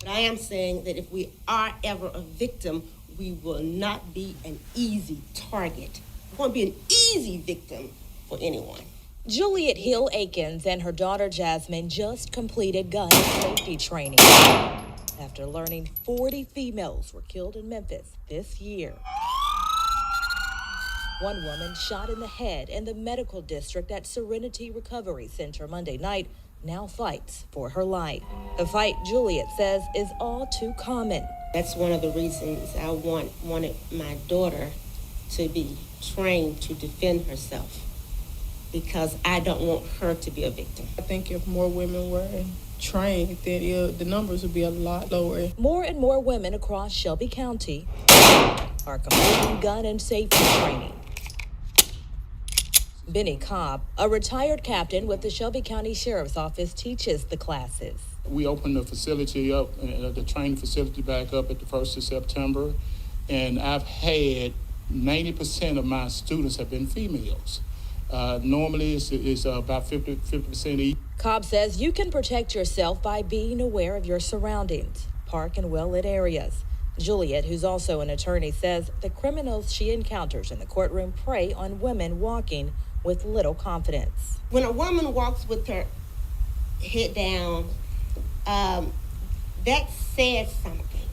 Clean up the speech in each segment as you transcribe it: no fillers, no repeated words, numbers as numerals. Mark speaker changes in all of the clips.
Speaker 1: But I am saying that if we are ever a victim, we will not be an easy target. We won't be an easy victim for anyone.
Speaker 2: Juliet Hill Akins and her daughter Jasmine just completed gun safety training after learning 40 females were killed in Memphis this year. One woman shot in the head in the medical district at Serenity Recovery Center Monday night now fights for her life. A fight Juliet says is all too common.
Speaker 1: That's one of the reasons I wanted my daughter to be trained to defend herself, because I don't want her to be a victim.
Speaker 3: I think if more women were trained, then the numbers would be a lot lower.
Speaker 2: More and more women across Shelby County are completing gun and safety training. Benny Cobb, a retired captain with the Shelby County Sheriff's Office, teaches the classes.
Speaker 4: We opened the facility up, the training facility back up at the 1st of September, and I've had 90% of my students have been females. Normally it's about 50% each.
Speaker 2: Cobb says you can protect yourself by being aware of your surroundings, park and well-lit areas. Juliet, who's also an attorney, says the criminals she encounters in the courtroom prey on women walking with little confidence.
Speaker 1: When a woman walks with her head down, that says something.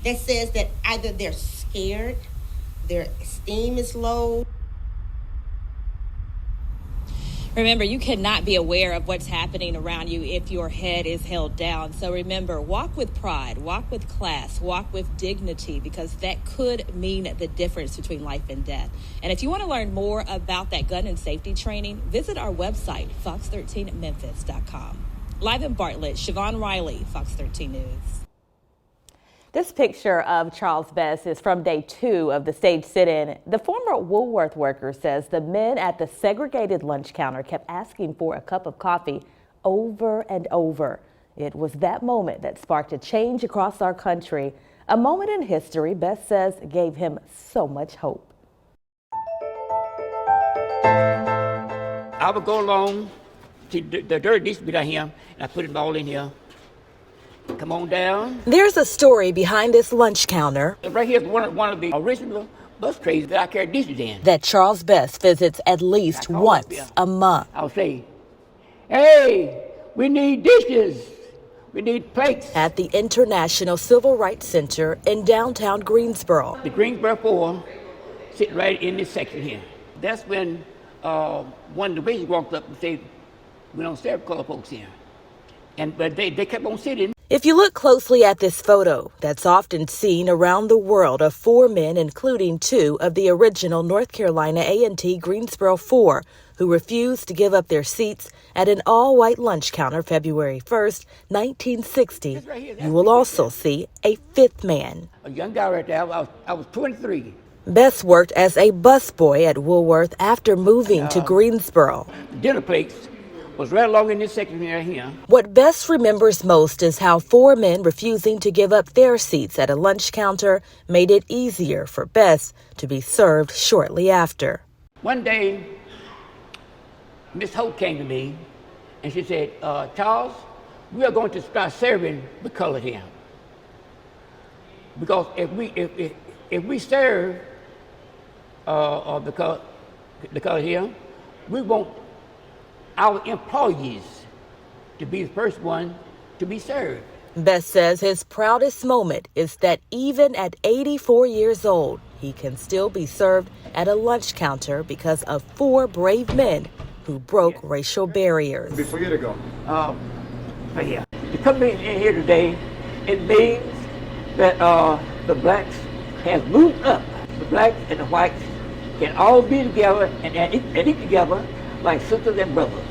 Speaker 1: That says that either they're scared, their esteem is low.
Speaker 2: Remember, you cannot be aware of what's happening around you if your head is held down. So remember, walk with pride, walk with class, walk with dignity, because that could mean the difference between life and death. And if you want to learn more about that gun and safety training, visit our website, fox13memphis.com. Live in Bartlett, Siobhan Riley, Fox 13 News.
Speaker 5: This picture of Charles Best is from day 2 of the stage sit-in. The former Woolworth worker says the men at the segregated lunch counter kept asking for a cup of coffee over and over. It was that moment that sparked a change across our country. A moment in history Best says gave him so much hope.
Speaker 6: I would go along to the dirt needs to be down here, and I put it all in here. Come on down.
Speaker 2: There's a story behind this lunch counter.
Speaker 6: Right here is one of the original bus trays that I carried dishes in.
Speaker 2: That Charles Best visits at least once a month.
Speaker 6: I'll say, hey, we need dishes. We need plates.
Speaker 2: At the International Civil Rights Center in downtown Greensboro.
Speaker 6: The Greensboro 4 sitting right in this section here. That's when one of the waiters walked up and said, we don't serve color folks here. But they kept on sitting.
Speaker 2: If you look closely at this photo, that's often seen around the world of 4 men, including 2 of the original North Carolina A&T Greensboro 4, who refused to give up their seats at an all-white lunch counter February 1st, 1960. You will also see a 5th man.
Speaker 6: A young guy right there. I was 23.
Speaker 2: Best worked as a busboy at Woolworth after moving to Greensboro.
Speaker 6: The dinner plates was right along in this section right here.
Speaker 2: What Best remembers most is how 4 men refusing to give up their seats at a lunch counter made it easier for Best to be served shortly after.
Speaker 6: One day, Miss Hope came to me and she said, Charles, we are going to start serving the colored here. Because if we serve the colored here, we want our employees to be the first one to be served.
Speaker 2: Best says his proudest moment is that even at 84 years old, he can still be served at a lunch counter because of 4 brave men who broke racial barriers.
Speaker 7: Before you to go.
Speaker 6: Right here. To come in here today, it means that the blacks have moved up. The blacks and the whites can all be together and eat together like sisters and brothers.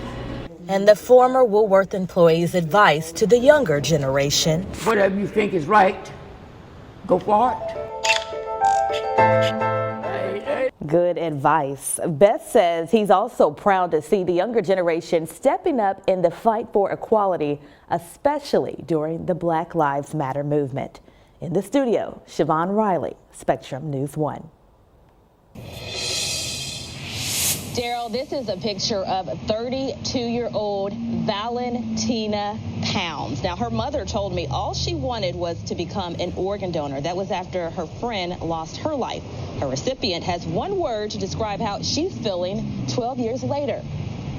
Speaker 2: And the former Woolworth employee's advice to the younger generation:
Speaker 6: whatever you think is right, go for it.
Speaker 5: Good advice. Best says he's also proud to see the younger generation stepping up in the fight for equality, especially during the Black Lives Matter movement. In the studio, Siobhan Riley, Spectrum News 1.
Speaker 2: Daryl, this is a picture of 32-year-old Valentina Pounds. Now, her mother told me all she wanted was to become an organ donor. That was after her friend lost her life. Her recipient has one word to describe how she's feeling 12 years later.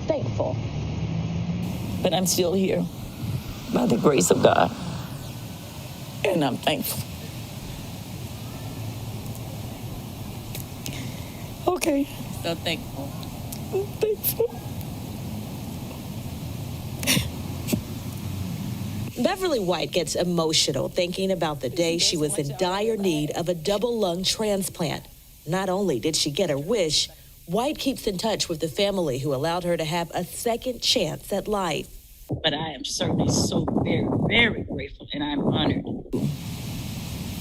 Speaker 2: Thankful.
Speaker 7: But I'm still here by the grace of God, and I'm thankful. Okay.
Speaker 2: So thankful.
Speaker 7: I'm thankful.
Speaker 8: Beverly White gets emotional thinking about the day she was in dire need of a double lung transplant. Not only did she get her wish, White keeps in touch with the family who allowed her to have a second chance at life.
Speaker 7: But I am certainly so very, very grateful, and I'm honored.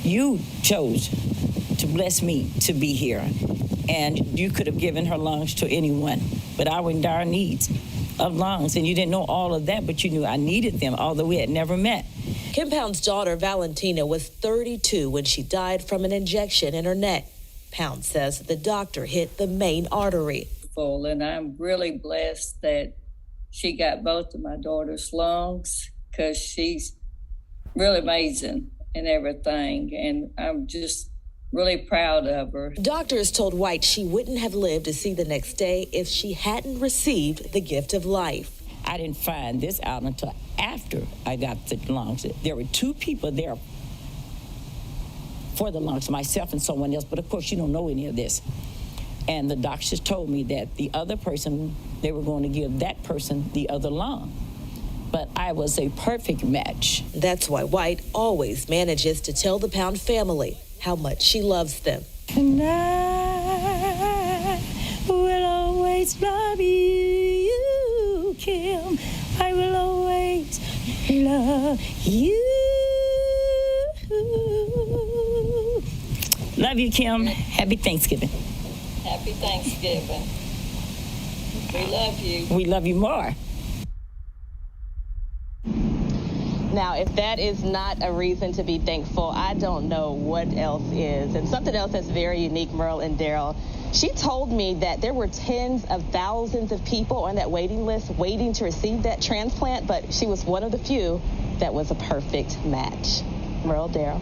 Speaker 7: You chose to bless me to be here, and you could have given her lungs to anyone, but I was in dire needs of lungs, and you didn't know all of that, but you knew I needed them, although we had never met.
Speaker 8: Kim Pounds' daughter, Valentina, was 32 when she died from an injection in her neck. Pounds says the doctor hit the main artery.
Speaker 7: And I'm really blessed that she got both of my daughter's lungs, because she's really amazing and everything, and I'm just really proud of her.
Speaker 8: Doctors told White she wouldn't have lived to see the next day if she hadn't received the gift of life.
Speaker 7: I didn't find this out until after I got the lungs. There were two people there for the lungs, myself and someone else, but of course you don't know any of this. And the doctors told me that the other person, they were going to give that person the other lung. But I was a perfect match.
Speaker 8: That's why White always manages to tell the Pound family how much she loves them.
Speaker 7: And I will always love you, Kim. I will always love you. Love you, Kim. Happy Thanksgiving.
Speaker 2: Happy Thanksgiving. We love you.
Speaker 7: We love you more.
Speaker 2: Now, if that is not a reason to be thankful, I don't know what else is. And something else that's very unique, Merle and Daryl, she told me that there were tens of thousands of people on that waiting list waiting to receive that transplant, but she was one of the few that was a perfect match. Merle, Daryl.